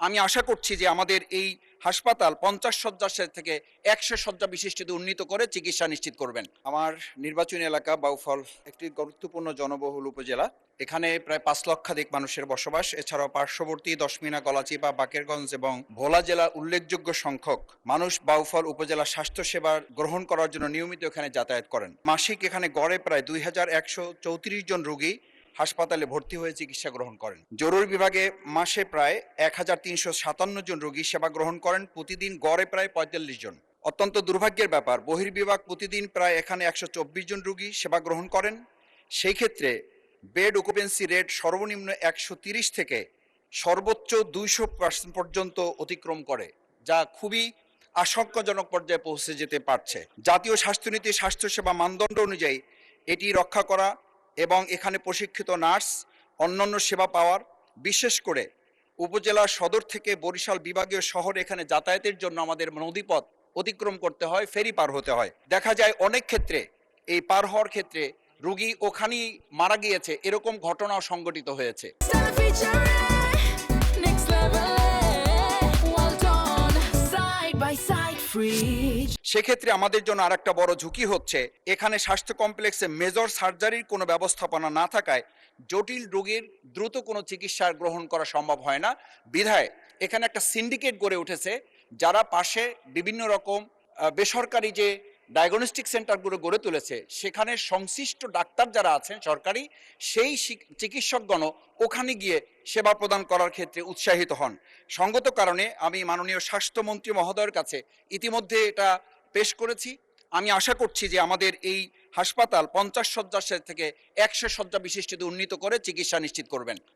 আমি আশা করছি যে আমাদের এই হাসপাতাল ৫০ শয্যার থেকে ১০০ শয্যা বিশিষ্ট উন্নীত করে চিকিৎসা নিশ্চিত করবেন। আমার নির্বাচনী এলাকা বাউফল একটি গুরুত্বপূর্ণ জনবহুল উপজেলা। এখানে প্রায় ৫ লক্ষাধিক মানুষের বসবাস। এছাড়াও পার্শ্ববর্তী দশমিনা, গলাচিপা, বাকেরগঞ্জ এবং ভোলা জেলার উল্লেখযোগ্য সংখ্যক মানুষ বাউফল উপজেলা স্বাস্থ্যসেবা গ্রহণ করার জন্য নিয়মিত এখানে যাতায়াত করেন। মাসিক এখানে গড়ে প্রায় ২,১৩৪ জন রোগী হাসপাতালে ভর্তি হয়ে চিকিৎসা গ্রহণ করেন। জরুরি বিভাগে মাসে প্রায় ১,৩৫৭ জন রোগী সেবা গ্রহণ করেন, প্রতিদিন গড়ে প্রায় ৪৫ জন। অত্যন্ত দুর্ভাগ্যের ব্যাপার, বহির্বিভাগ প্রতিদিন প্রায় এখানে ১২৪ জন রোগী সেবা গ্রহণ করেন। সেই ক্ষেত্রে বেড অকুপেন্সি রেট সর্বনিম্ন ১৩০ থেকে সর্বোচ্চ ২০০% পর্যন্ত অতিক্রম করে, যা খুবই আশঙ্কাজনক পর্যায়ে পৌঁছে যেতে পারছে। জাতীয় স্বাস্থ্যনীতি স্বাস্থ্যসেবা মানদণ্ড অনুযায়ী এটি রক্ষা করা এবং এখানে প্রশিক্ষিত নার্স, অন্যান্য সেবা পাওয়ার, বিশেষ করে উপজেলা সদর থেকে বরিশাল বিভাগীয় শহরে এখানে যাতায়াতের জন্য আমাদের নদীপথ অতিক্রম করতে হয়, ফেরি পার হতে হয়। দেখা যায় অনেক ক্ষেত্রে এই পার হওয়ার ক্ষেত্রে রোগী ওখানেই মারা গিয়েছে, এরকম ঘটনাও সংঘটিত হয়েছে। সেক্ষেত্রে আমাদের জন্য আরেকটা বড় ঝুঁকি হচ্ছে, এখানে স্বাস্থ্য কমপ্লেক্সে মেজর সার্জারির কোনো ব্যবস্থাপনা না থাকায় জটিল রোগীর দ্রুত কোনো চিকিৎসা গ্রহণ করা সম্ভব হয় না। বিধায় এখানে একটা সিন্ডিকেট গড়ে উঠেছে, যারা পাশে বিভিন্ন রকম বেসরকারি যে ডায়াগনস্টিক সেন্টারগুলো গড়ে তুলেছে, সেখানে সংশ্লিষ্ট ডাক্তার যারা আছেন সরকারি, সেই চিকিৎসকগণ ওখানে গিয়ে সেবা প্রদান করার ক্ষেত্রে উৎসাহিত হন। সঙ্গত কারণে আমি মাননীয় স্বাস্থ্যমন্ত্রী মহোদয়ের কাছে ইতিমধ্যে এটা পেশ করেছি। আমি আশা করছি যে আমাদের এই হাসপাতাল ৫০ শয্যার থেকে ১০০ শয্যা বিশিষ্ট উন্নীত করে চিকিৎসা নিশ্চিত করবেন।